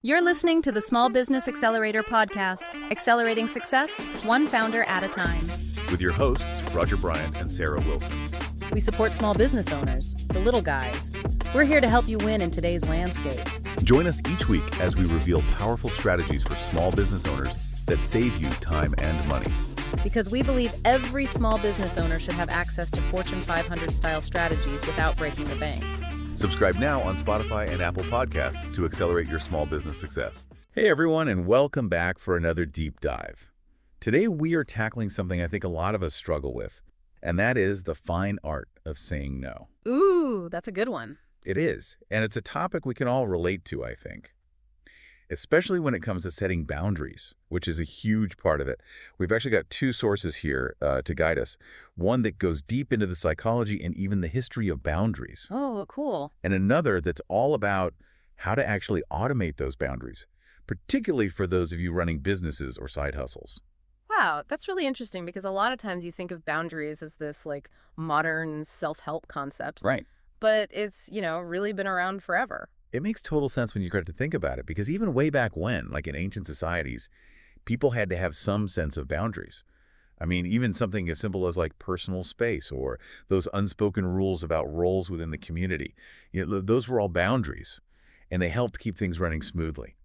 You're listening to the Small Business Accelerator podcast, accelerating success, one founder at a time. With your hosts, Roger Bryant and Sarah Wilson. We support small business owners, the little guys. We're here to help you win in today's landscape. Join us each week as we reveal powerful strategies for small business owners that save you time and money. Because we believe every small business owner should have access to Fortune 500 style strategies without breaking the bank. Subscribe now on Spotify and Apple Podcasts to accelerate your small business success. Hey everyone, and welcome back for another deep dive. Today we are tackling something I think a lot of us struggle with, and that is the fine art of saying no. Ooh, that's a good one. It is, and it's a topic we can all relate to, I think. Especially when it comes to setting boundaries, which is a huge part of it. We've actually got two sources here to guide us. One that goes deep into the psychology and even the history of boundaries. Oh, cool. And another that's all about how to actually automate those boundaries, particularly for those of you running businesses or side hustles. Wow, that's really interesting because a lot of times you think of boundaries as this like modern self-help concept. Right. But it's, really been around forever. It makes total sense when you start to think about it, because even way back when, like in ancient societies, people had to have some sense of boundaries. I mean, even something as simple as like personal space or those unspoken rules about roles within the community. Those were all boundaries, and they helped keep things running smoothly.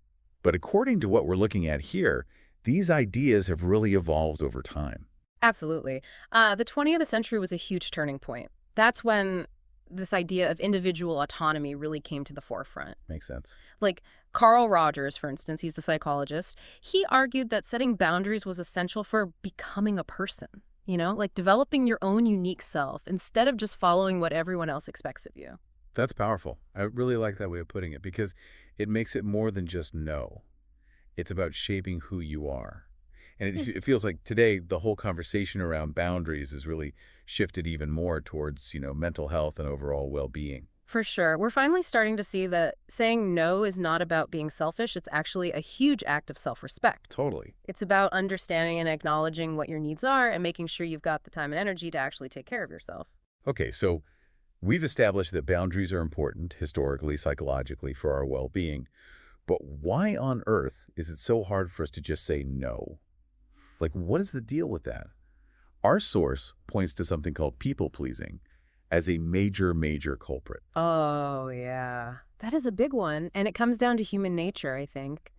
But according to what we're looking at here, these ideas have really evolved over time. Absolutely. The 20th century was a huge turning point. That's when this idea of individual autonomy really came to the forefront. Makes sense. Like Carl Rogers, for instance, he's a psychologist. He argued that setting boundaries was essential for becoming a person, like developing your own unique self instead of just following what everyone else expects of you. That's powerful. I really like that way of putting it because it makes it more than just no. It's about shaping who you are. And it feels like today the whole conversation around boundaries is really shifted even more towards, mental health and overall well-being. For sure. We're finally starting to see that saying no is not about being selfish. It's actually a huge act of self-respect. Totally. It's about understanding and acknowledging what your needs are and making sure you've got the time and energy to actually take care of yourself. Okay, so we've established that boundaries are important historically, psychologically, for our well-being. But why on earth is it so hard for us to just say no? Like, what is the deal with that? Our source points to something called people-pleasing as a major culprit. Oh, yeah. That is a big one. And it comes down to human nature, I think.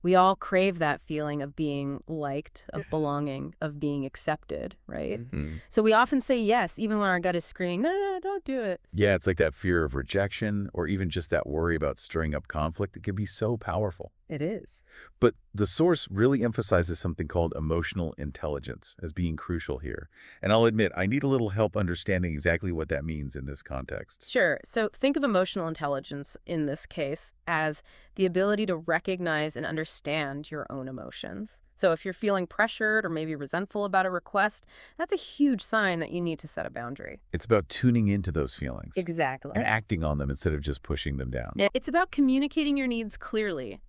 We all crave that feeling of being liked, of belonging, of being accepted, right? Mm-hmm. So we often say yes, even when our gut is screaming, no, don't do it. Yeah, it's like that fear of rejection or even just that worry about stirring up conflict. It can be so powerful. It is. But the source really emphasizes something called emotional intelligence as being crucial here. And I'll admit, I need a little help understanding exactly what that means in this context. Sure. So think of emotional intelligence in this case as the ability to recognize and understand your own emotions. So if you're feeling pressured or maybe resentful about a request, that's a huge sign that you need to set a boundary. It's about tuning into those feelings. Exactly. And acting on them instead of just pushing them down. It's about communicating your needs clearly,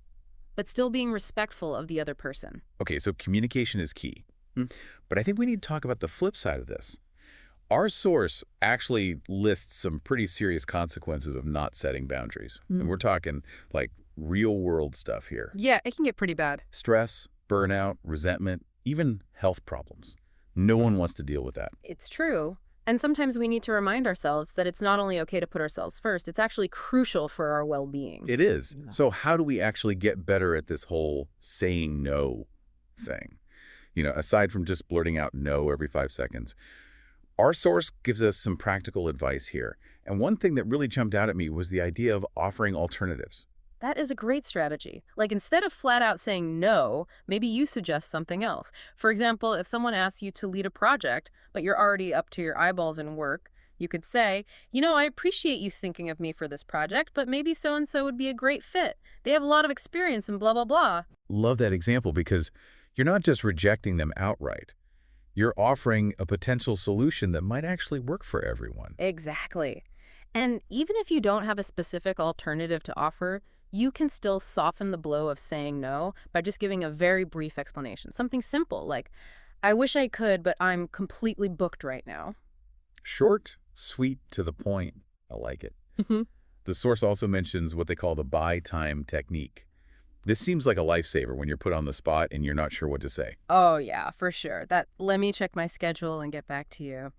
but still being respectful of the other person. Okay, so communication is key. But I think we need to talk about the flip side of this. Our source actually lists some pretty serious consequences of not setting boundaries. And we're talking like real world stuff here. Yeah, it can get pretty bad. Stress, burnout, resentment, even health problems. No one wants to deal with that. It's true. And sometimes we need to remind ourselves that it's not only okay to put ourselves first, it's actually crucial for our well-being. It is. So how do we actually get better at this whole saying no thing? Aside from just blurting out no every 5 seconds, our source gives us some practical advice here. And one thing that really jumped out at me was the idea of offering alternatives. That is a great strategy. Like instead of flat out saying no, maybe you suggest something else. For example, if someone asks you to lead a project, but you're already up to your eyeballs in work, you could say, I appreciate you thinking of me for this project, but maybe so-and-so would be a great fit. They have a lot of experience and blah, blah, blah. Love that example because you're not just rejecting them outright. You're offering a potential solution that might actually work for everyone. Exactly. And even if you don't have a specific alternative to offer, you can still soften the blow of saying no by just giving a very brief explanation. Something simple like, I wish I could, but I'm completely booked right now. Short, sweet, to the point. I like it. The source also mentions what they call the buy time technique. This seems like a lifesaver when you're put on the spot and you're not sure what to say. Oh, yeah, for sure. That let me check my schedule and get back to you.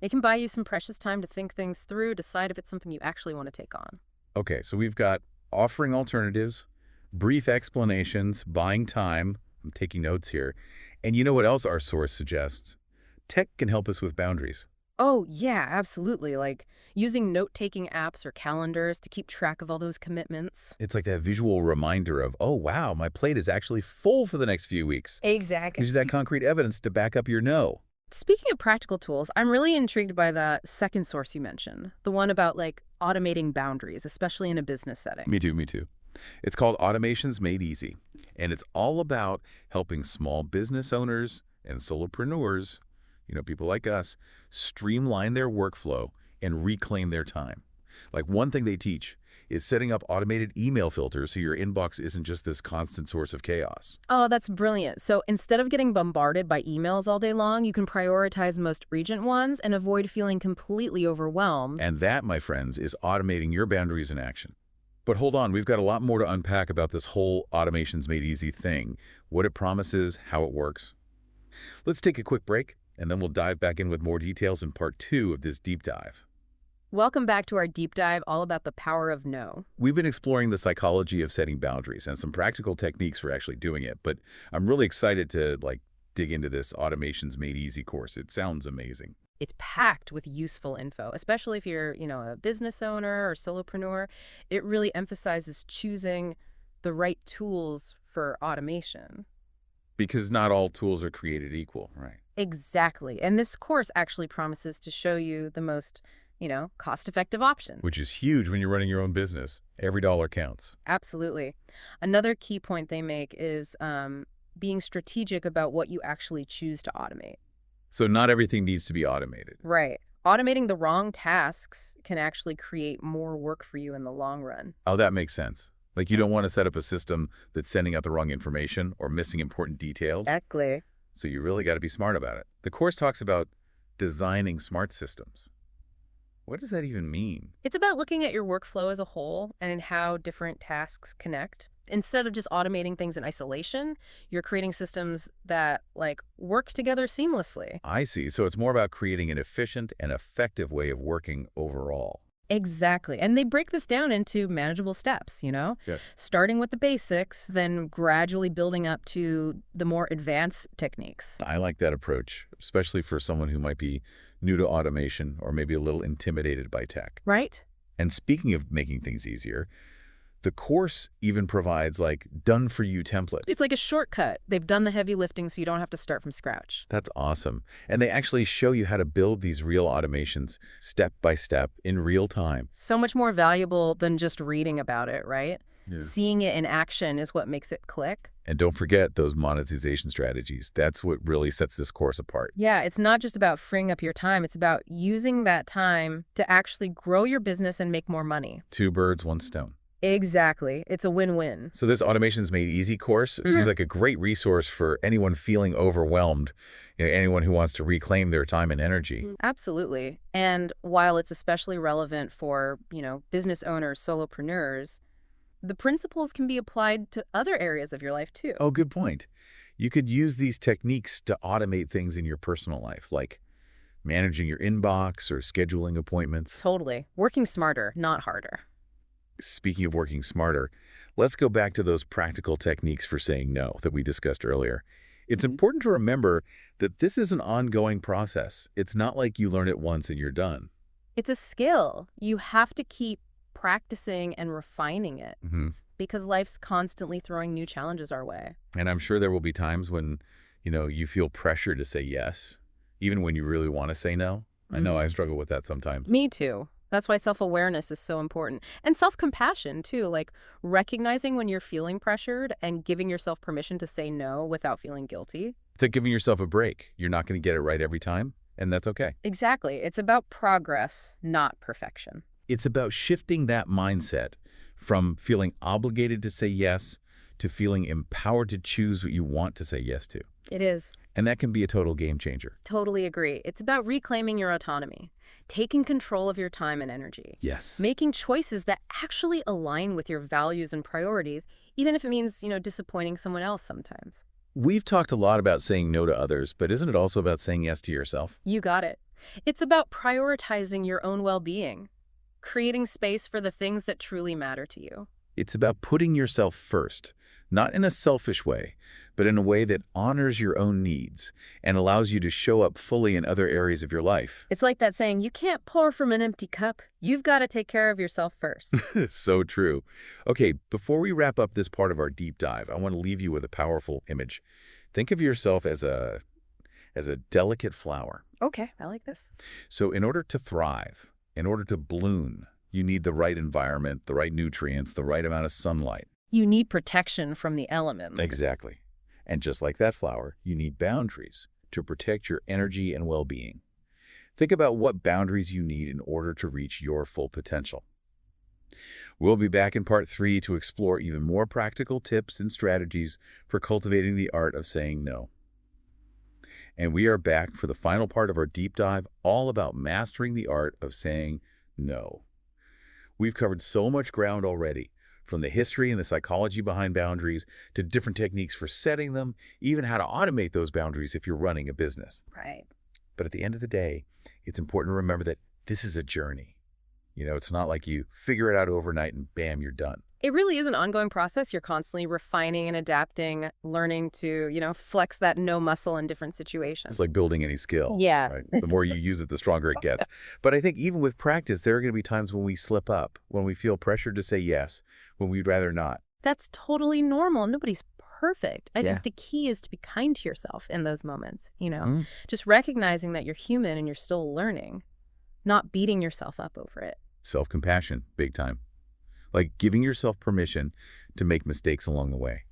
It can buy you some precious time to think things through, decide if it's something you actually want to take on. Okay, so we've got offering alternatives, brief explanations, buying time. I'm taking notes here. And you know what else our source suggests? Tech can help us with boundaries. Oh, yeah, absolutely. Like using note-taking apps or calendars to keep track of all those commitments. It's like that visual reminder of, oh, wow, my plate is actually full for the next few weeks. Exactly. Use that concrete evidence to back up your no. Speaking of practical tools, I'm really intrigued by the second source you mentioned, the one about like automating boundaries, especially in a business setting. Me too, me too. It's called Automations Made Easy, and it's all about helping small business owners and solopreneurs, people like us, streamline their workflow and reclaim their time. Like one thing they teach is setting up automated email filters so your inbox isn't just this constant source of chaos. Oh, that's brilliant. So instead of getting bombarded by emails all day long, you can prioritize the most urgent ones and avoid feeling completely overwhelmed. And that, my friends, is automating your boundaries in action. But hold on, we've got a lot more to unpack about this whole Automations Made Easy thing, what it promises, how it works. Let's take a quick break, and then we'll dive back in with more details in part 2 of this deep dive. Welcome back to our deep dive all about the power of no. We've been exploring the psychology of setting boundaries and some practical techniques for actually doing it, but I'm really excited to dig into this Automations Made Easy course. It sounds amazing. It's packed with useful info, especially if you're, a business owner or solopreneur. It really emphasizes choosing the right tools for automation. Because not all tools are created equal, right? Exactly. And this course actually promises to show you the most, cost-effective option. Which is huge when you're running your own business. Every dollar counts. Absolutely. Another key point they make is being strategic about what you actually choose to automate. So not everything needs to be automated. Right. Automating the wrong tasks can actually create more work for you in the long run. Oh, that makes sense. Like you don't want to set up a system that's sending out the wrong information or missing important details. Exactly. So you really got to be smart about it. The course talks about designing smart systems. What does that even mean? It's about looking at your workflow as a whole and how different tasks connect. Instead of just automating things in isolation, you're creating systems that work together seamlessly. I see. So it's more about creating an efficient and effective way of working overall. Exactly. And they break this down into manageable steps, Yeah. starting with the basics, then gradually building up to the more advanced techniques. I like that approach, especially for someone who might be new to automation or maybe a little intimidated by tech. Right? And speaking of making things easier, the course even provides done-for-you templates. It's like a shortcut. They've done the heavy lifting so you don't have to start from scratch. That's awesome. And they actually show you how to build these real automations step by step in real time. So much more valuable than just reading about it, right? Yeah. Seeing it in action is what makes it click. And don't forget those monetization strategies. That's what really sets this course apart. Yeah, it's not just about freeing up your time. It's about using that time to actually grow your business and make more money. 2 birds, 1 stone. Exactly. It's a win-win. So this Automations Made Easy course seems like a great resource for anyone feeling overwhelmed, anyone who wants to reclaim their time and energy. Absolutely. And while it's especially relevant for, business owners, solopreneurs, the principles can be applied to other areas of your life too. Oh, good point. You could use these techniques to automate things in your personal life, like managing your inbox or scheduling appointments. Totally. Working smarter, not harder. Speaking of working smarter, let's go back to those practical techniques for saying no that we discussed earlier. It's important to remember that this is an ongoing process. It's not like you learn it once and you're done. It's a skill. You have to keep practicing and refining it because life's constantly throwing new challenges our way. And I'm sure there will be times when, you feel pressure to say yes, even when you really want to say no. I know I struggle with that sometimes. Me too. That's why self-awareness is so important. And self-compassion too, recognizing when you're feeling pressured and giving yourself permission to say no without feeling guilty. It's like giving yourself a break. You're not going to get it right every time, and that's okay. Exactly. It's about progress, not perfection. It's about shifting that mindset from feeling obligated to say yes to feeling empowered to choose what you want to say yes to. It is. And that can be a total game changer. Totally agree. It's about reclaiming your autonomy, taking control of your time and energy. Yes. Making choices that actually align with your values and priorities, even if it means, disappointing someone else sometimes. We've talked a lot about saying no to others, but isn't it also about saying yes to yourself? You got it. It's about prioritizing your own well-being, creating space for the things that truly matter to you. It's about putting yourself first, not in a selfish way, but in a way that honors your own needs and allows you to show up fully in other areas of your life. It's like that saying, you can't pour from an empty cup. You've got to take care of yourself first. So true. Okay, before we wrap up this part of our deep dive, I want to leave you with a powerful image. Think of yourself as a delicate flower. Okay, I like this. So in order to thrive, in order to bloom, you need the right environment, the right nutrients, the right amount of sunlight. You need protection from the elements. Exactly. And just like that flower, you need boundaries to protect your energy and well-being. Think about what boundaries you need in order to reach your full potential. We'll be back in part 3 to explore even more practical tips and strategies for cultivating the art of saying no. And we are back for the final part of our deep dive, all about mastering the art of saying no. We've covered so much ground already, from the history and the psychology behind boundaries to different techniques for setting them, even how to automate those boundaries if you're running a business. Right. But at the end of the day, it's important to remember that this is a journey. It's not like you figure it out overnight and bam, you're done. It really is an ongoing process. You're constantly refining and adapting, learning to, flex that no muscle in different situations. It's like building any skill. Yeah. Right? The more you use it, the stronger it gets. But I think even with practice, there are going to be times when we slip up, when we feel pressured to say yes, when we'd rather not. That's totally normal. Nobody's perfect. I Yeah. think the key is to be kind to yourself in those moments, Mm. just recognizing that you're human and you're still learning, not beating yourself up over it. Self-compassion, big time. Like giving yourself permission to make mistakes along the way.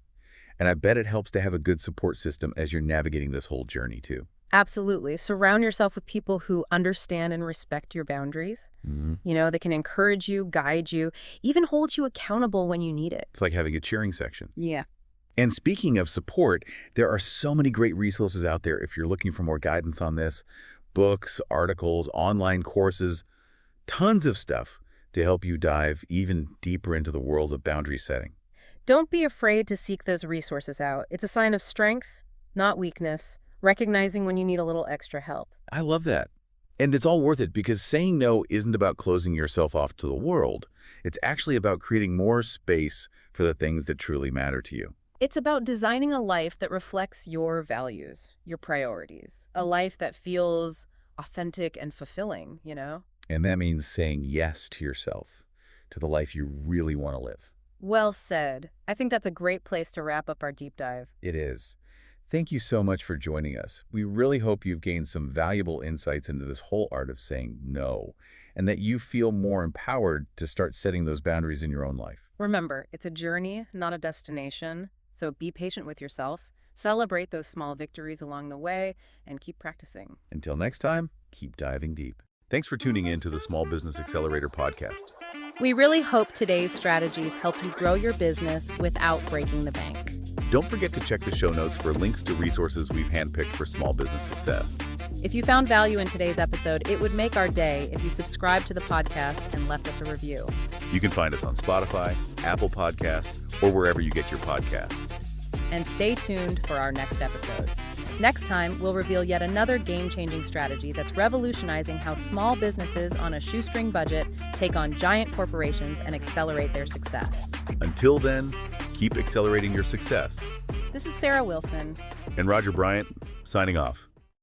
And I bet it helps to have a good support system as you're navigating this whole journey too. Absolutely. Surround yourself with people who understand and respect your boundaries. Mm-hmm. They can encourage you, guide you, even hold you accountable when you need it. It's like having a cheering section. Yeah. And speaking of support, there are so many great resources out there if you're looking for more guidance on this. Books, articles, online courses, tons of stuff to help you dive even deeper into the world of boundary setting. Don't be afraid to seek those resources out. It's a sign of strength, not weakness, recognizing when you need a little extra help. I love that. And it's all worth it because saying no isn't about closing yourself off to the world. It's actually about creating more space for the things that truly matter to you. It's about designing a life that reflects your values, your priorities, a life that feels authentic and fulfilling, And that means saying yes to yourself, to the life you really want to live. Well said. I think that's a great place to wrap up our deep dive. It is. Thank you so much for joining us. We really hope you've gained some valuable insights into this whole art of saying no, and that you feel more empowered to start setting those boundaries in your own life. Remember, it's a journey, not a destination. So be patient with yourself, celebrate those small victories along the way, and keep practicing. Until next time, keep diving deep. Thanks for tuning in to the Small Business Accelerator podcast. We really hope today's strategies help you grow your business without breaking the bank. Don't forget to check the show notes for links to resources we've handpicked for small business success. If you found value in today's episode, it would make our day if you subscribed to the podcast and left us a review. You can find us on Spotify, Apple Podcasts, or wherever you get your podcasts. And stay tuned for our next episode. Next time, we'll reveal yet another game-changing strategy that's revolutionizing how small businesses on a shoestring budget take on giant corporations and accelerate their success. Until then, keep accelerating your success. This is Sarah Wilson. And Roger Bryant, signing off.